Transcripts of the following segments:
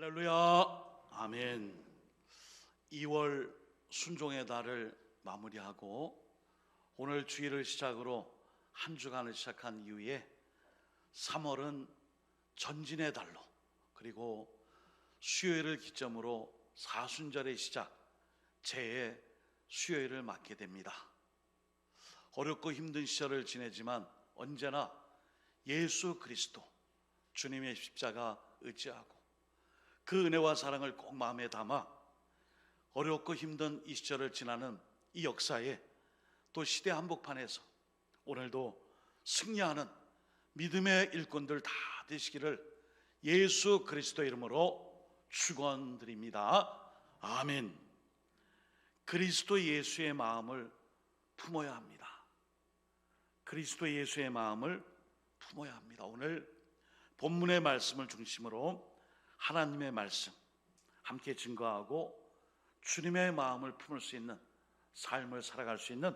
할렐루야, 아멘. 2월 순종의 달을 마무리하고 오늘 주일을 시작으로 한 주간을 시작한 이후에 3월은 전진의 달로, 그리고 수요일을 기점으로 사순절의 시작, 제 수요일을 맞게 됩니다. 어렵고 힘든 시절을 지내지만 언제나 예수 그리스도, 주님의 십자가 의지하고 그 은혜와 사랑을 꼭 마음에 담아 어렵고 힘든 이 시절을 지나는 이 역사에, 또 시대 한복판에서 오늘도 승리하는 믿음의 일꾼들 다 되시기를 예수 그리스도 이름으로 축원드립니다. 아멘. 그리스도 예수의 마음을 품어야 합니다. 그리스도 예수의 마음을 품어야 합니다. 오늘 본문의 말씀을 중심으로 하나님의 말씀 함께 증거하고 주님의 마음을 품을 수 있는 삶을 살아갈 수 있는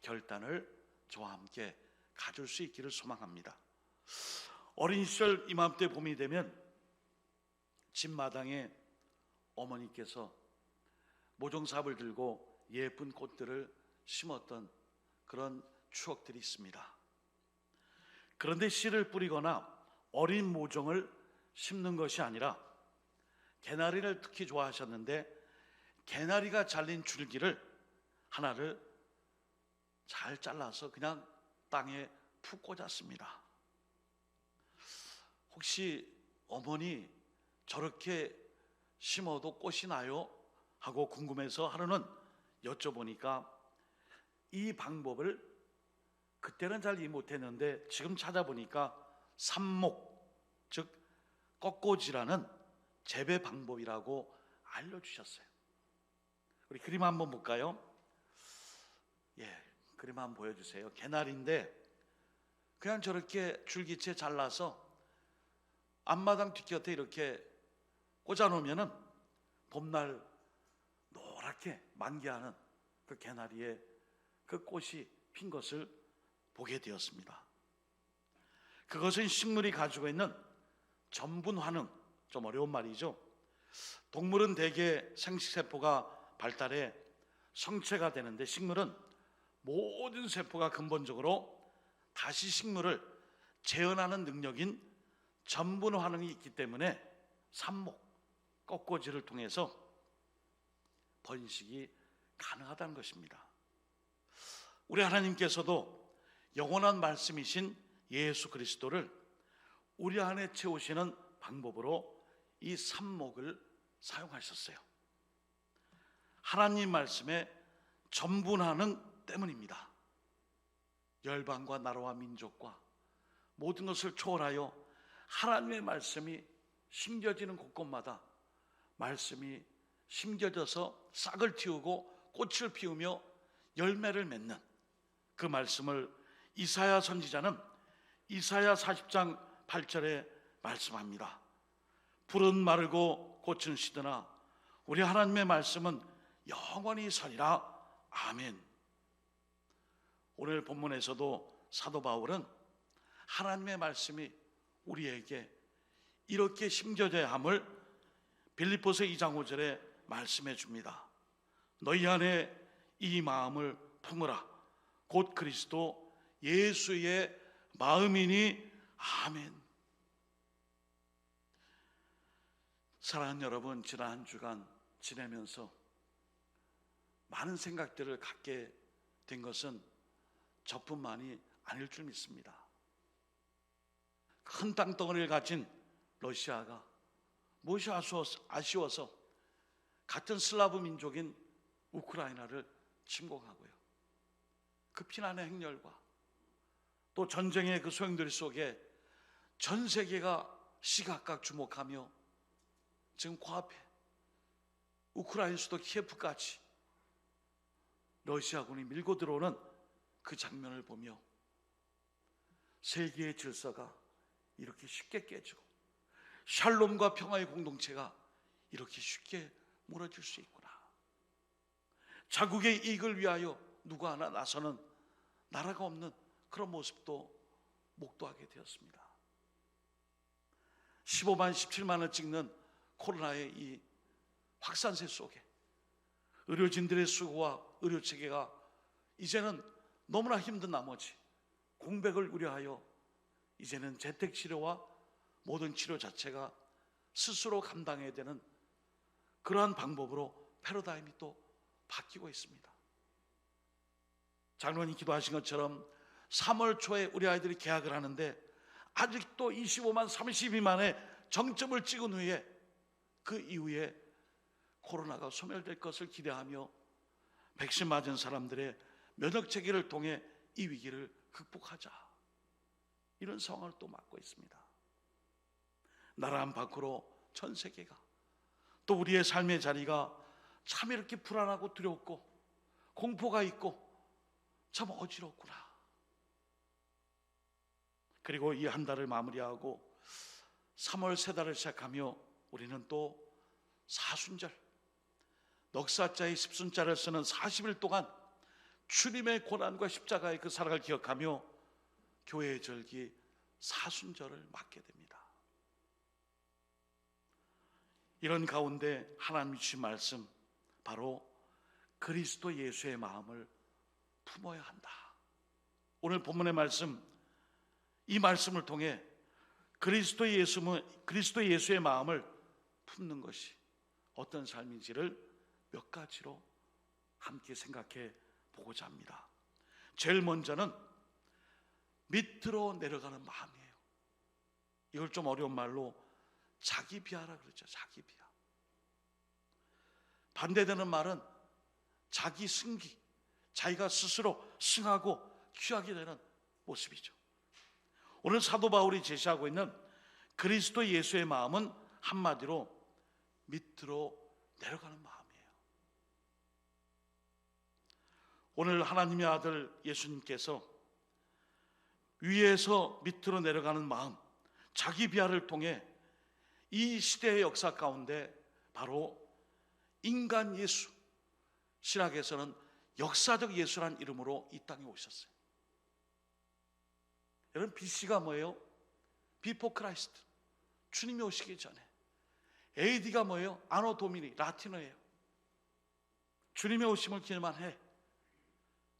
결단을 저와 함께 가질 수 있기를 소망합니다. 어린 시절 이맘때 봄이 되면 집 마당에 어머니께서 모종삽을 들고 예쁜 꽃들을 심었던 그런 추억들이 있습니다. 그런데 씨를 뿌리거나 어린 모종을 심는 것이 아니라 개나리를 특히 좋아하셨는데 개나리가 잘린 줄기를 하나를 잘 잘라서 그냥 땅에 푹 꽂았습니다. 혹시 어머니 저렇게 심어도 꽃이 나요? 하고 궁금해서 하루는 여쭤보니까 이 방법을 그때는 잘 이해 못했는데 지금 찾아보니까 삽목, 즉 꺾꽂이라는 재배 방법이라고 알려주셨어요. 우리 그림 한번 볼까요? 그림 한번 보여주세요. 개나리인데 그냥 저렇게 줄기채 잘라서 앞마당 뒷곁에 이렇게 꽂아놓으면은 봄날 노랗게 만개하는 그 개나리에 그 꽃이 핀 것을 보게 되었습니다. 그것은 식물이 가지고 있는 전분 환응, 좀 어려운 말이죠. 동물은 대개 생식세포가 발달해 성체가 되는데 식물은 모든 세포가 근본적으로 다시 식물을 재현하는 능력인 전분 환응이 있기 때문에 삽목, 꺾꽂이를 통해서 번식이 가능하다는 것입니다. 우리 하나님께서도 영원한 말씀이신 예수 그리스도를 우리 안에 채우시는 방법으로 이 삽목을 사용하셨어요. 하나님 말씀에 전분하는 때문입니다. 열방과 나라와 민족과 모든 것을 초월하여 하나님의 말씀이 심겨지는 곳곳마다 말씀이 심겨져서 싹을 틔우고 꽃을 피우며 열매를 맺는 그 말씀을 이사야 선지자는 이사야 40장 8절에 말씀합니다. 풀은 마르고 꽃은 시드나 우리 하나님의 말씀은 영원히 서리라. 아멘. 오늘 본문에서도 사도 바울은 하나님의 말씀이 우리에게 이렇게 심겨져야 함을 빌립보서 2장 5절에 말씀해 줍니다. 너희 안에 이 마음을 품으라. 곧 그리스도 예수의 마음이니. 아멘. 사랑하는 여러분, 지난 한 주간 지내면서 많은 생각들을 갖게 된 것은 저뿐만이 아닐 줄 믿습니다. 큰 땅덩어리를 가진 러시아가 무엇이 아쉬워서 같은 슬라브 민족인 우크라이나를 침공하고요, 그 피난의 행렬과 또 전쟁의 그 소용돌이 속에 전 세계가 시각각 주목하며 지금 코앞에 우크라이나 수도 키예프까지 러시아군이 밀고 들어오는 그 장면을 보며 세계의 질서가 이렇게 쉽게 깨지고 샬롬과 평화의 공동체가 이렇게 쉽게 무너질 수 있구나. 자국의 이익을 위하여 누가 하나 나서는 나라가 없는 그런 모습도 목도하게 되었습니다. 15만, 17만을 찍는 코로나의 이 확산세 속에 의료진들의 수고와 의료체계가 이제는 너무나 힘든 나머지 공백을 우려하여 이제는 재택치료와 모든 치료 자체가 스스로 감당해야 되는 그러한 방법으로 패러다임이 또 바뀌고 있습니다. 장로님 기도하신 것처럼 3월 초에 우리 아이들이 개학을 하는데 아직도 25만 32만의 정점을 찍은 후에 그 이후에 코로나가 소멸될 것을 기대하며 백신 맞은 사람들의 면역체계를 통해 이 위기를 극복하자, 이런 상황을 또 맞고 있습니다. 나라 한 밖으로 전 세계가 또 우리의 삶의 자리가 참 이렇게 불안하고 두렵고 공포가 있고 참 어지럽구나. 그리고 이 한 달을 마무리하고 3월 세 달을 시작하며 우리는 또 사순절, 넉사자의 십순자를 쓰는 40일 동안 주님의 고난과 십자가의 그 사랑을 기억하며 교회의 절기 사순절을 맞게 됩니다. 이런 가운데 하나님이 주신 말씀, 바로 그리스도 예수의 마음을 품어야 한다. 오늘 본문의 말씀, 이 말씀을 통해 그리스도 예수의 마음을 품는 것이 어떤 삶인지를 몇 가지로 함께 생각해 보고자 합니다. 제일 먼저는 밑으로 내려가는 마음이에요. 이걸 좀 어려운 말로 자기 비하라 그러죠. 자기 비하. 반대되는 말은 자기 승기, 자기가 스스로 승하고 취하게 되는 모습이죠. 오늘 사도 바울이 제시하고 있는 그리스도 예수의 마음은 한마디로 밑으로 내려가는 마음이에요. 오늘 하나님의 아들 예수님께서 위에서 밑으로 내려가는 마음, 자기 비하를 통해 이 시대의 역사 가운데 바로 인간 예수, 신학에서는 역사적 예수란 이름으로 이 땅에 오셨어요. 여러분, BC가 뭐예요? Before Christ, 주님이 오시기 전에. AD가 뭐예요? 아노 도미니, 라틴어예요. 주님의 오심을 기념한 해,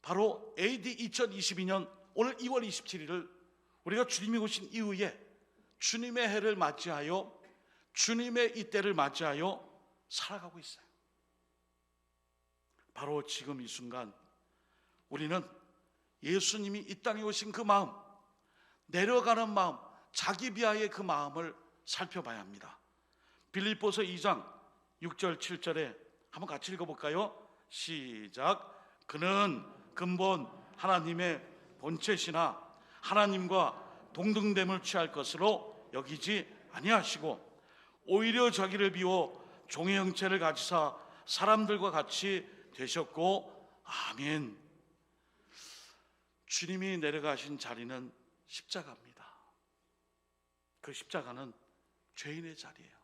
바로 AD 2022년 오늘 2월 27일을 우리가 주님이 오신 이후에 주님의 해를 맞이하여 주님의 이 때를 맞이하여 살아가고 있어요. 바로 지금 이 순간 우리는 예수님이 이 땅에 오신 그 마음, 내려가는 마음, 자기 비하의 그 마음을 살펴봐야 합니다. 빌립보서 2장 6절 7절에 한번 같이 읽어볼까요? 시작. 그는 근본 하나님의 본체시나 하나님과 동등됨을 취할 것으로 여기지 아니하시고 오히려 자기를 비워 종의 형체를 가지사 사람들과 같이 되셨고. 아멘. 주님이 내려가신 자리는 십자가입니다. 그 십자가는 죄인의 자리예요.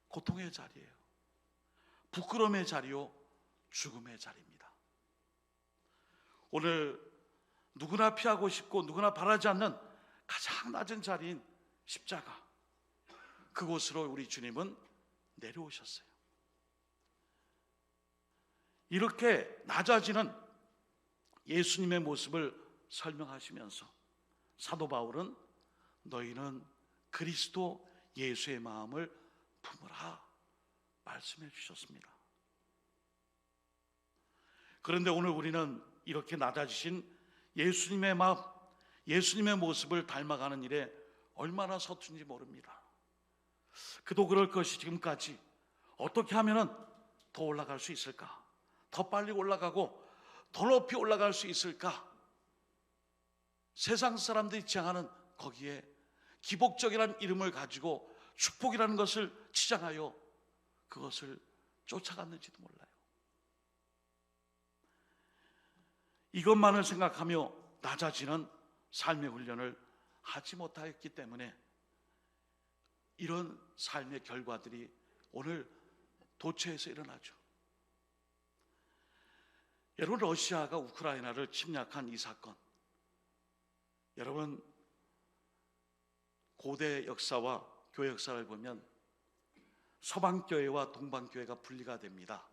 고통의 자리예요. 부끄러움의 자리요, 죽음의 자리입니다. 오늘 누구나 피하고 싶고 누구나 바라지 않는 가장 낮은 자리인 십자가, 그곳으로 우리 주님은 내려오셨어요. 이렇게 낮아지는 예수님의 모습을 설명하시면서 사도 바울은 너희는 그리스도 예수의 마음을 품으라 말씀해 주셨습니다. 그런데 오늘 우리는 이렇게 낮아지신 예수님의 마음, 예수님의 모습을 닮아가는 일에 얼마나 서툰지 모릅니다. 그도 그럴 것이 지금까지 어떻게 하면 더 올라갈 수 있을까? 더 빨리 올라가고 더 높이 올라갈 수 있을까? 세상 사람들이 지향하는 거기에 기복적이라는 이름을 가지고 축복이라는 것을 치장하여 그것을 쫓아갔는지도 몰라요. 이것만을 생각하며 낮아지는 삶의 훈련을 하지 못하였기 때문에 이런 삶의 결과들이 오늘 도처에서 일어나죠. 여러분, 러시아가 우크라이나를 침략한 이 사건, 여러분 고대 역사와 교회 역사를 보면 서방교회와 동방교회가 분리가 됩니다.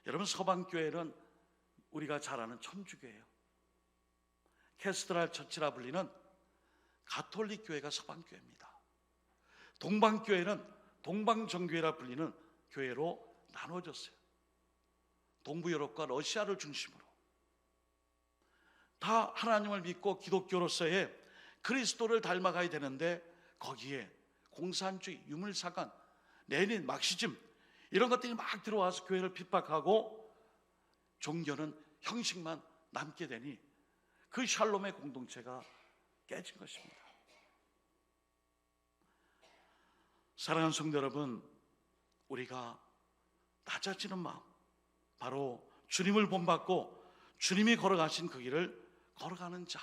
여러분, 서방교회는 우리가 잘 아는 천주교예요. 캐스드랄 처치라 불리는 가톨릭 교회가 서방교회입니다. 동방교회는 동방정교회라 불리는 교회로 나눠졌어요. 동부유럽과 러시아를 중심으로 다 하나님을 믿고 기독교로서의 그리스도를 닮아가야 되는데, 거기에 공산주의, 유물사관, 레닌, 막시즘 이런 것들이 막 들어와서 교회를 핍박하고 종교는 형식만 남게 되니 그 샬롬의 공동체가 깨진 것입니다. 사랑하는 성도 여러분, 우리가 낮아지는 마음, 바로 주님을 본받고 주님이 걸어가신 그 길을 걸어가는 자,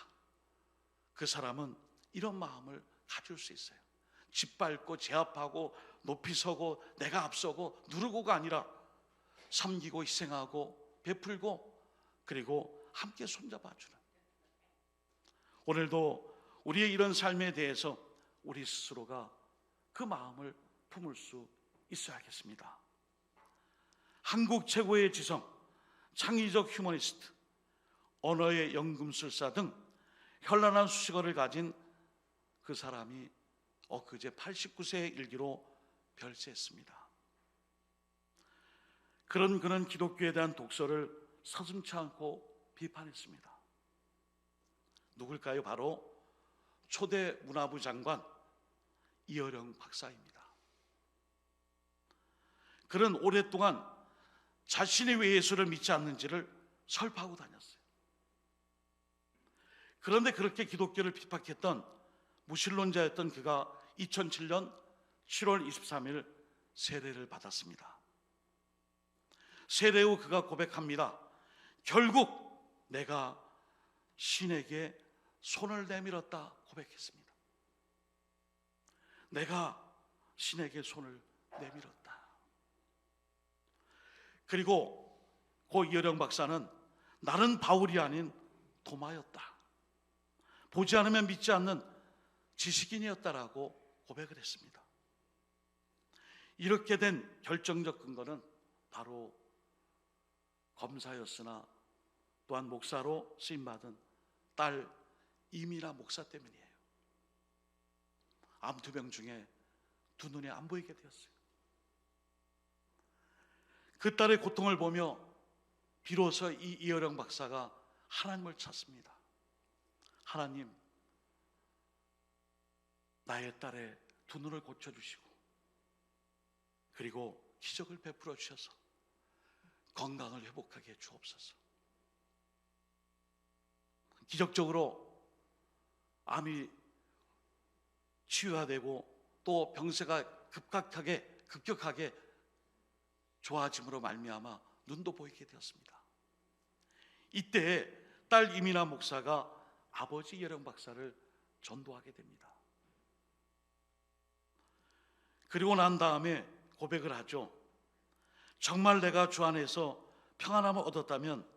그 사람은 이런 마음을 가질 수 있어요. 짓밟고 제압하고 높이 서고 내가 앞서고 누르고가 아니라 섬기고 희생하고 베풀고 그리고 함께 손잡아주는, 오늘도 우리의 이런 삶에 대해서 우리 스스로가 그 마음을 품을 수 있어야겠습니다. 한국 최고의 지성, 창의적 휴머니스트, 언어의 연금술사 등 현란한 수식어를 가진 그 사람이 엊그제 89세의 일기로 별세했습니다. 그는 기독교에 대한 독서를 서슴지 않고 비판했습니다. 누굴까요? 바로 초대 문화부 장관 이어령 박사입니다. 그는 오랫동안 자신이 왜 예수를 믿지 않는지를 설파하고 다녔어요. 그런데 그렇게 기독교를 핍박했던 무신론자였던 그가 2007년 7월 23일 세례를 받았습니다. 세례 후 그가 고백합니다. 결국 내가 신에게 손을 내밀었다 고백했습니다. 내가 신에게 손을 내밀었다. 그리고 고 이어령 박사는 나는 바울이 아닌 도마였다, 보지 않으면 믿지 않는 지식인이었다라고 고백을 했습니다. 이렇게 된 결정적 근거는 바로 검사였으나 또한 목사로 쓰임받은 딸 이미나 목사 때문이에요. 암 2병 중에 두 눈이 안 보이게 되었어요. 그 딸의 고통을 보며 비로소 이 이어령 박사가 하나님을 찾습니다. 하나님, 나의 딸의 두 눈을 고쳐주시고 그리고 기적을 베풀어 주셔서 건강을 회복하게 해 주옵소서. 기적적으로 암이 치유가 되고 또 병세가 급격하게 좋아짐으로 말미암아 눈도 보이게 되었습니다. 이때 딸 이미나 목사가 아버지 이어령 박사를 전도하게 됩니다. 그리고 난 다음에 고백을 하죠. 정말 내가 주 안에서 평안함을 얻었다면,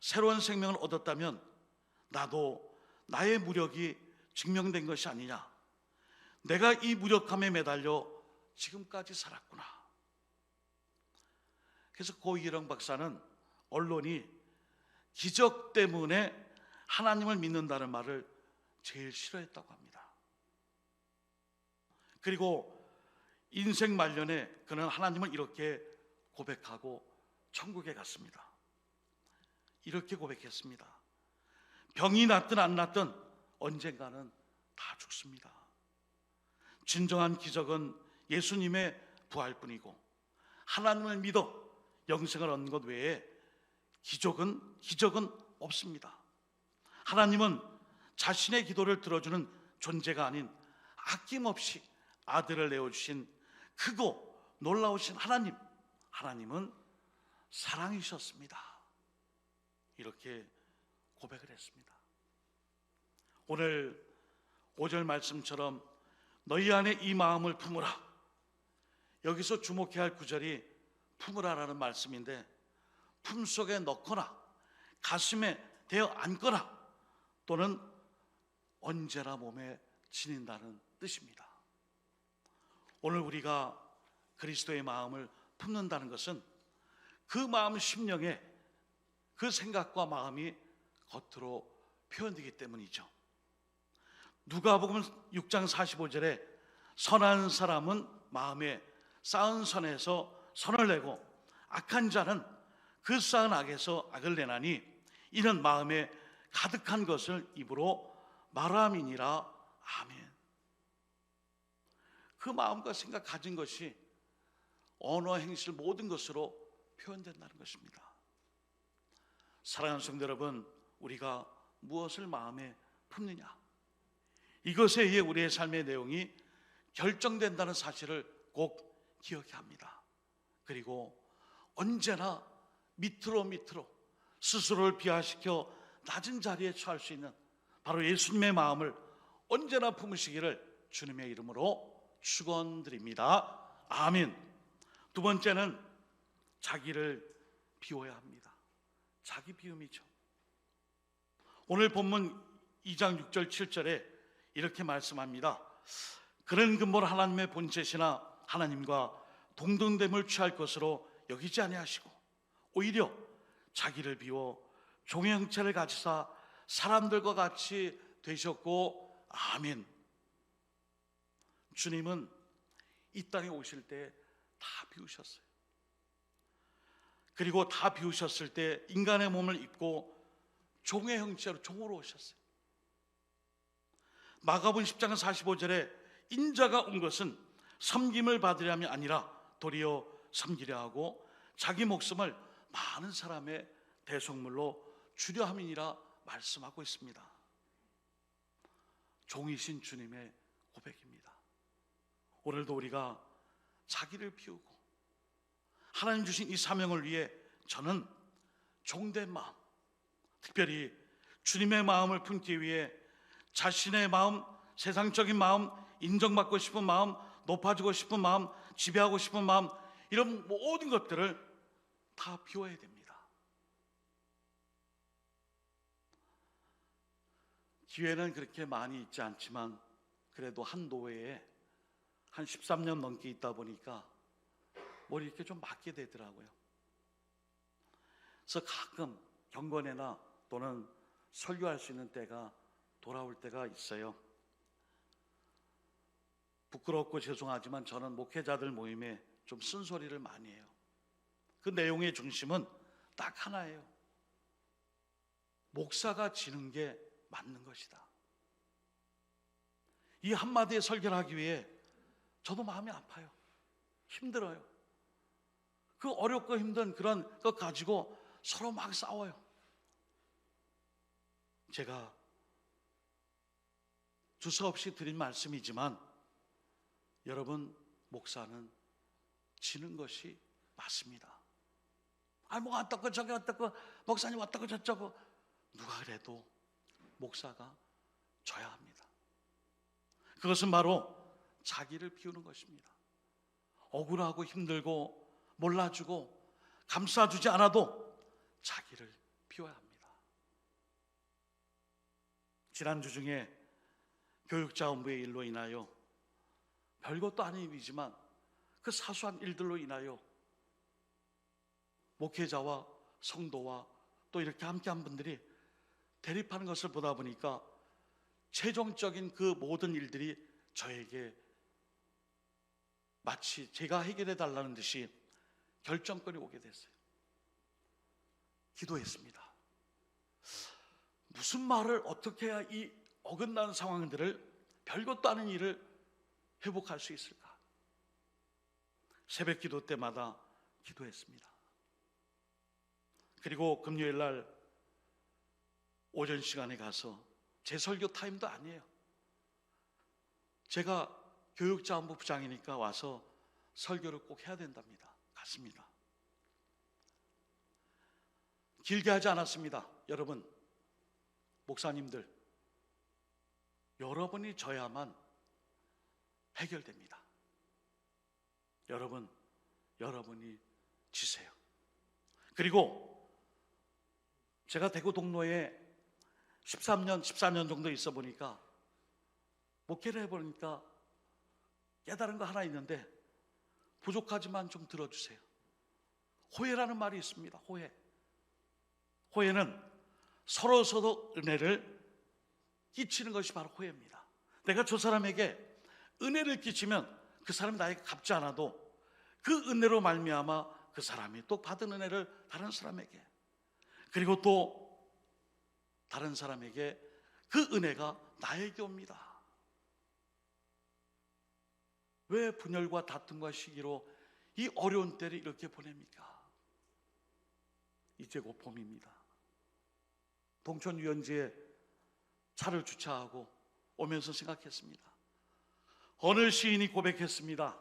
새로운 생명을 얻었다면 나도 나의 무력이 증명된 것이 아니냐, 내가 이 무력함에 매달려 지금까지 살았구나. 그래서 고 이어령 박사는 언론이 기적 때문에 하나님을 믿는다는 말을 제일 싫어했다고 합니다. 그리고 인생 말년에 그는 하나님을 이렇게 고백하고 천국에 갔습니다. 이렇게 고백했습니다. 병이 낫든 안 낫든 언젠가는 다 죽습니다. 진정한 기적은 예수님의 부활뿐이고 하나님을 믿어 영생을 얻는 것 외에 기적은 없습니다. 하나님은 자신의 기도를 들어주는 존재가 아닌 아낌없이 아들을 내어주신 크고 놀라우신 하나님은 사랑이셨습니다. 이렇게 고백을 했습니다. 오늘 5절 말씀처럼 너희 안에 이 마음을 품으라, 여기서 주목해야 할 구절이 품으라라는 말씀인데, 품속에 넣거나 가슴에 대어 앉거나 또는 언제나 몸에 지닌다는 뜻입니다. 오늘 우리가 그리스도의 마음을 품는다는 것은 그 마음 심령에 그 생각과 마음이 겉으로 표현되기 때문이죠. 누가복음 6장 45절에 선한 사람은 마음에 쌓은 선에서 선을 내고 악한 자는 그 쌓은 악에서 악을 내나니 이는 마음에 가득한 것을 입으로 말함이니라. 아멘. 그 마음과 생각 가진 것이 언어, 행실 모든 것으로 표현된다는 것입니다. 사랑하는 성도 여러분, 우리가 무엇을 마음에 품느냐, 이것에 의해 우리의 삶의 내용이 결정된다는 사실을 꼭 기억해야 합니다. 그리고 언제나 밑으로 스스로를 비하시켜 낮은 자리에 처할 수 있는 바로 예수님의 마음을 언제나 품으시기를 주님의 이름으로 축원드립니다. 아멘. 두 번째는 자기를 비워야 합니다. 자기 비움이죠. 오늘 본문 2장 6절 7절에 이렇게 말씀합니다. 그런 근본 하나님의 본체시나 하나님과 동등됨을 취할 것으로 여기지 아니하시고 오히려 자기를 비워 종의 형체를 가지사 사람들과 같이 되셨고. 아멘. 주님은 이 땅에 오실 때 다 비우셨어요. 그리고 다 비우셨을 때 인간의 몸을 입고 종의 형체로 종으로 오셨어요. 마가복음 10장 45절에 인자가 온 것은 섬김을 받으려 함이 아니라 도리어 섬기려 하고 자기 목숨을 많은 사람의 대속물로 주려 함이니라 말씀하고 있습니다. 종이신 주님의 고백입니다. 오늘도 우리가 자기를 비우고 하나님 주신 이 사명을 위해 저는 종된 마음, 특별히 주님의 마음을 품기 위해 자신의 마음, 세상적인 마음, 인정받고 싶은 마음, 높아지고 싶은 마음, 지배하고 싶은 마음, 이런 모든 것들을 다 비워야 됩니다. 기회는 그렇게 많이 있지 않지만 그래도 한 노회에 한 13년 넘게 있다 보니까 뭘 이렇게 좀 맡게 되더라고요. 그래서 가끔 경건회나 또는 설교할 수 있는 때가 돌아올 때가 있어요. 부끄럽고 죄송하지만 저는 목회자들 모임에 좀 쓴소리를 많이 해요. 그 내용의 중심은 딱 하나예요. 목사가 지는 게 맞는 것이다. 이 한마디의 설교를 하기 위해 저도 마음이 아파요. 힘들어요. 그 어렵고 힘든 그런 것 가지고 서로 막 싸워요. 제가 두서없이 드린 말씀이지만 여러분, 목사는 지는 것이 맞습니다. 뭐 어떻고 저기 어떻고 목사님 어떻고 저쩌고 누가 그래도 목사가 져야 합니다. 그것은 바로 자기를 비우는 것입니다. 억울하고 힘들고 몰라주고 감싸주지 않아도 자기를 비워야 합니다. 지난주 중에 교육자원부의 일로 인하여 별것도 아닌 일이지만 그 사소한 일들로 인하여 목회자와 성도와 또 이렇게 함께한 분들이 대립하는 것을 보다 보니까 최종적인 그 모든 일들이 저에게 마치 제가 해결해 달라는 듯이 결정권이 오게 됐어요. 기도했습니다. 무슨 말을 어떻게 해야 이 어긋난 상황들을, 별것도 아닌 일을 회복할 수 있을까? 새벽 기도 때마다 기도했습니다. 그리고 금요일 날 오전 시간에 가서 제 설교 타임도 아니에요. 제가 교육자원부 부장이니까 와서 설교를 꼭 해야 된답니다. 갔습니다. 길게 하지 않았습니다. 여러분, 목사님들, 여러분이 져야만 해결됩니다. 여러분이 지세요. 그리고 제가 대구 동로에 13년, 14년 정도 있어 보니까 목회를 해보니까 깨달은 거 하나 있는데, 부족하지만 좀 들어주세요. 호혜라는 말이 있습니다. 호혜. 호혜는 서로 은혜를 끼치는 것이 바로 호혜입니다. 내가 저 사람에게 은혜를 끼치면 그 사람이 나에게 갚지 않아도 그 은혜로 말미암아 그 사람이 또 받은 은혜를 다른 사람에게, 그리고 또 다른 사람에게 그 은혜가 나에게 옵니다. 왜 분열과 다툼과 시기로 이 어려운 때를 이렇게 보냅니까? 이제 곧 봄입니다. 동천 유원지에 차를 주차하고 오면서 생각했습니다. 어느 시인이 고백했습니다.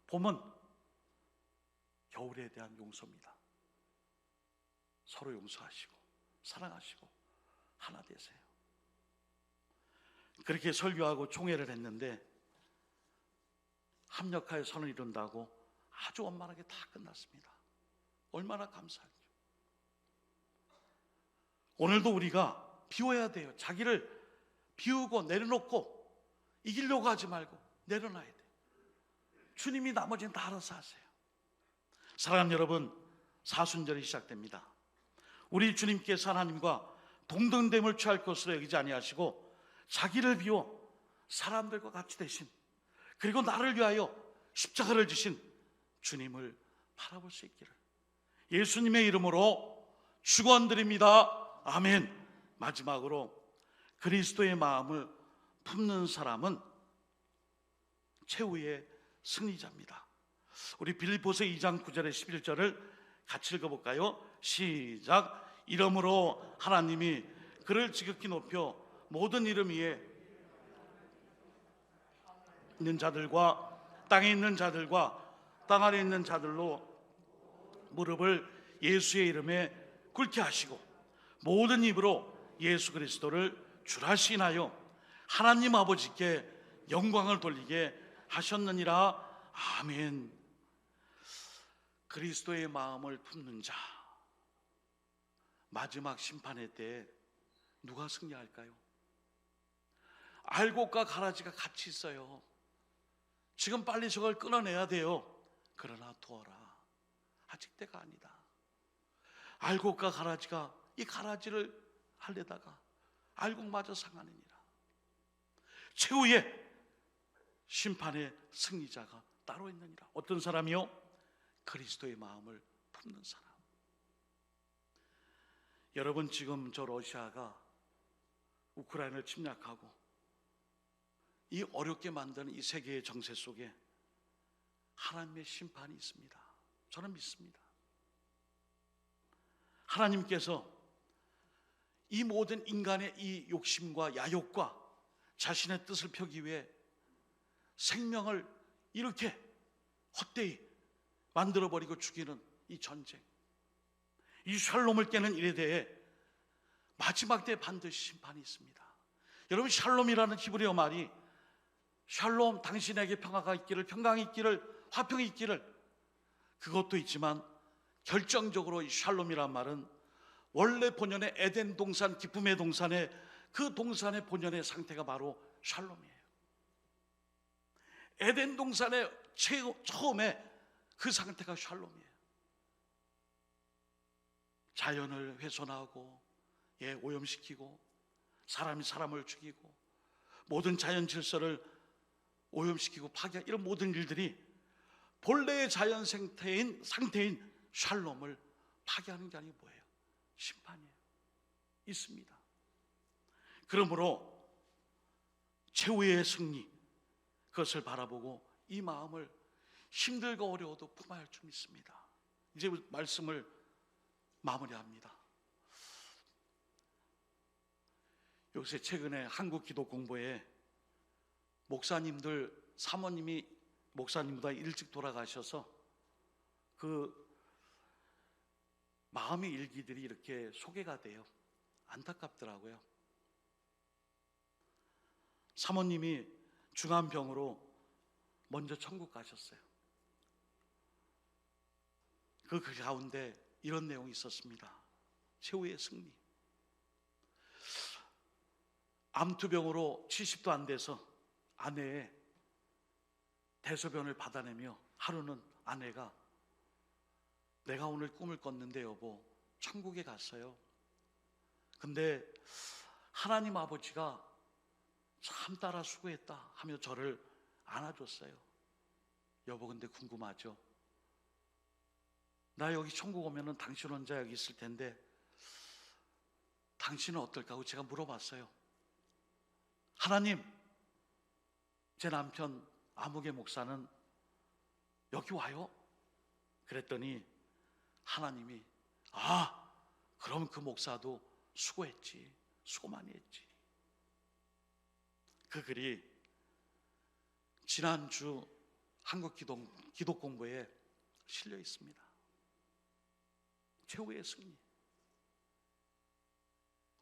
봄은 겨울에 대한 용서입니다. 서로 용서하시고 사랑하시고 하나 되세요. 그렇게 설교하고 총회를 했는데 합력하여 선을 이룬다고 아주 원만하게 다 끝났습니다. 얼마나 감사하죠. 오늘도 우리가 비워야 돼요. 자기를 비우고 내려놓고 이기려고 하지 말고 내려놔야 돼요. 주님이 나머지는 다 알아서 하세요. 사랑하는 여러분, 사순절이 시작됩니다. 우리 주님께서 하나님과 동등됨을 취할 것으로 여기지 아니하시고 자기를 비워 사람들과 같이 되신, 그리고 나를 위하여 십자가를 지신 주님을 바라볼 수 있기를 예수님의 이름으로 축원드립니다. 아멘. 마지막으로 그리스도의 마음을 품는 사람은 최후의 승리자입니다. 우리 빌립보서 2장 9절에 11절을 같이 읽어볼까요? 시작. 이러므로 하나님이 그를 지극히 높여 모든 이름 위에 있는 자들과 땅에 있는 자들과 땅 아래 있는 자들로 무릎을 예수의 이름에 꿇게 하시고 모든 입으로 예수 그리스도를 주라 시인하여 하나님 아버지께 영광을 돌리게 하셨느니라. 아멘. 그리스도의 마음을 품는 자, 마지막 심판의 때에 누가 승리할까요? 알곡과 가라지가 같이 있어요. 지금 빨리 저걸 끊어내야 돼요. 그러나 두어라, 아직 때가 아니다. 알곡과 가라지가 이 가라지를 할려다가 알곡마저 상하느니라. 최후의 심판의 승리자가 따로 있느니라. 어떤 사람이요? 그리스도의 마음을 품는 사람. 여러분, 지금 저 러시아가 우크라이나를 침략하고 이 어렵게 만드는 이 세계의 정세 속에 하나님의 심판이 있습니다. 저는 믿습니다. 하나님께서 이 모든 인간의 이 욕심과 야욕과 자신의 뜻을 펴기 위해 생명을 이렇게 헛되이 만들어버리고 죽이는 이 전쟁, 이 샬롬을 깨는 일에 대해 마지막 때에 반드시 심판이 있습니다. 여러분, 샬롬이라는 히브리어 말이 샬롬, 당신에게 평화가 있기를, 평강이 있기를, 화평이 있기를, 그것도 있지만 결정적으로 이 샬롬이란 말은 원래 본연의 에덴 동산, 기쁨의 동산의 그 동산의 본연의 상태가 바로 샬롬이에요. 에덴 동산의 처음에 그 상태가 샬롬이에요. 자연을 훼손하고 오염시키고 사람이 사람을 죽이고 모든 자연 질서를 오염시키고 파괴하는 이런 모든 일들이 본래의 자연 상태인 샬롬을 파괴하는 게 아니고 뭐예요? 심판이에요. 있습니다. 그러므로 최후의 승리, 그것을 바라보고 이 마음을 힘들고 어려워도 품어야 할 줄 믿습니다. 이제 말씀을 마무리합니다. 요새 최근에 한국 기도 공부에 목사님들, 사모님이 목사님보다 일찍 돌아가셔서 그 마음의 일기들이 이렇게 소개가 돼요. 안타깝더라고요. 사모님이 중환병으로 먼저 천국 가셨어요. 그 가운데 이런 내용이 있었습니다. 최후의 승리. 암투병으로 70도 안 돼서 아내의 대소변을 받아내며 하루는 아내가 내가 오늘 꿈을 꿨는데 여보, 천국에 갔어요. 근데 하나님 아버지가 참 따라 수고했다 하며 저를 안아줬어요. 여보, 근데 궁금하죠? 나 여기 천국 오면은 당신 혼자 여기 있을 텐데 당신은 어떨까 하고 제가 물어봤어요. 하나님, 제 남편 아무개 목사는 여기 와요? 그랬더니 하나님이 그럼 그 목사도 수고했지, 수고 많이 했지. 그 글이 지난주 한국 기독 공부에 실려 있습니다. 최후의 승리.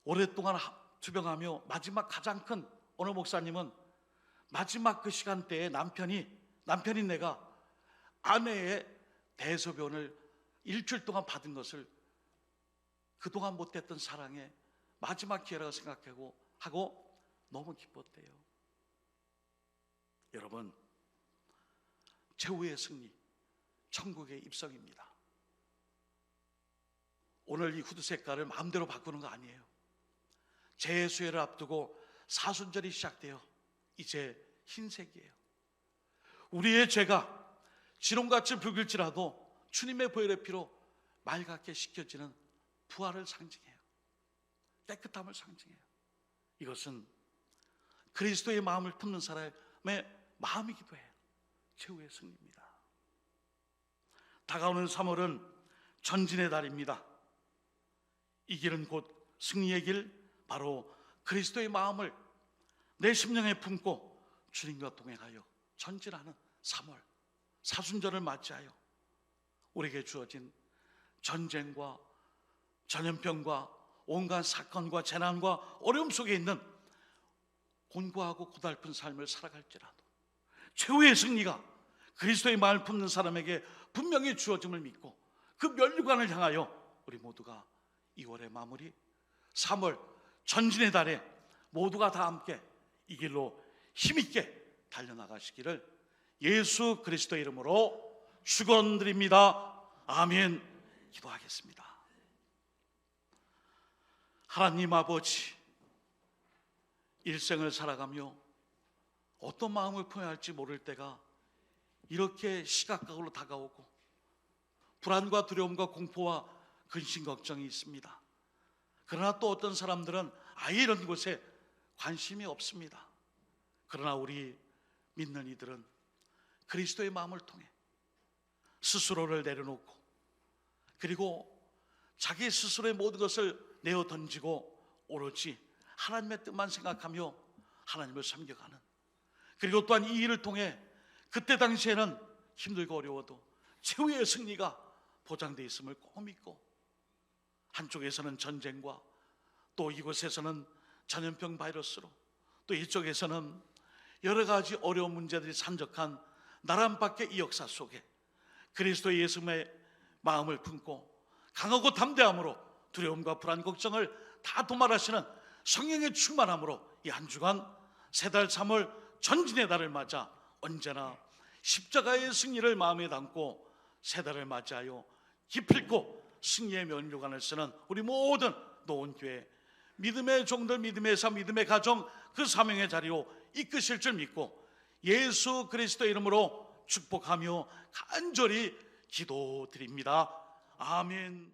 오랫동안 투병하며 마지막 가장 큰 어느 목사님은 마지막 그 시간대에 남편인 내가 아내의 대소변을 일주일 동안 받은 것을 그동안 못했던 사랑의 마지막 기회라고 생각하고 너무 기뻤대요. 여러분, 최후의 승리, 천국의 입성입니다. 오늘 이 후드 색깔을 마음대로 바꾸는 거 아니에요. 재수회를 앞두고 사순절이 시작돼요. 이제 흰색이에요. 우리의 죄가 지롱같이 붉을지라도 주님의 보혈의 피로 맑게 씻겨지는 부활을 상징해요. 깨끗함을 상징해요. 이것은 그리스도의 마음을 품는 사람의 마음이기도 해요. 최후의 승리입니다. 다가오는 3월은 전진의 달입니다. 이 길은 곧 승리의 길, 바로 그리스도의 마음을 내 심령에 품고 주님과 동행하여 전진하는 3월 사순절을 맞이하여 우리에게 주어진 전쟁과 전염병과 온갖 사건과 재난과 어려움 속에 있는 곤고하고 고달픈 삶을 살아갈지라도 최후의 승리가 그리스도의 마음을 품는 사람에게 분명히 주어짐을 믿고 그 면류관을 향하여 우리 모두가 2월의 마무리, 3월 전진의 달에 모두가 다 함께 이 길로 힘있게 달려나가시기를 예수 그리스도의 이름으로 축원드립니다. 아멘. 기도하겠습니다. 하나님 아버지, 일생을 살아가며 어떤 마음을 품어야 할지 모를 때가 이렇게 시각각으로 다가오고 불안과 두려움과 공포와 근심 걱정이 있습니다. 그러나 또 어떤 사람들은 아예 이런 곳에 관심이 없습니다. 그러나 우리 믿는 이들은 그리스도의 마음을 통해 스스로를 내려놓고 그리고 자기 스스로의 모든 것을 내어 던지고 오로지 하나님의 뜻만 생각하며 하나님을 섬겨가는, 그리고 또한 이 일을 통해 그때 당시에는 힘들고 어려워도 최후의 승리가 보장되어 있음을 꼭 믿고, 한쪽에서는 전쟁과 또 이곳에서는 전염병 바이러스로 또 이쪽에서는 여러 가지 어려운 문제들이 산적한 나란 밖의 이 역사 속에 그리스도 예수의 마음을 품고 강하고 담대함으로 두려움과 불안 걱정을 다 도말하시는 성령의 충만함으로 이 한 주간 세 달 3월 전진의 달을 맞아 언제나 십자가의 승리를 마음에 담고 세 달을 맞이하여 기필코 승리의 면류관을 쓰는 우리 모든 노원교회 믿음의 종들, 믿음의 삶, 믿음의 가정, 그 사명의 자리로 이끄실 줄 믿고 예수 그리스도의 이름으로 축복하며 간절히 기도드립니다. 아멘.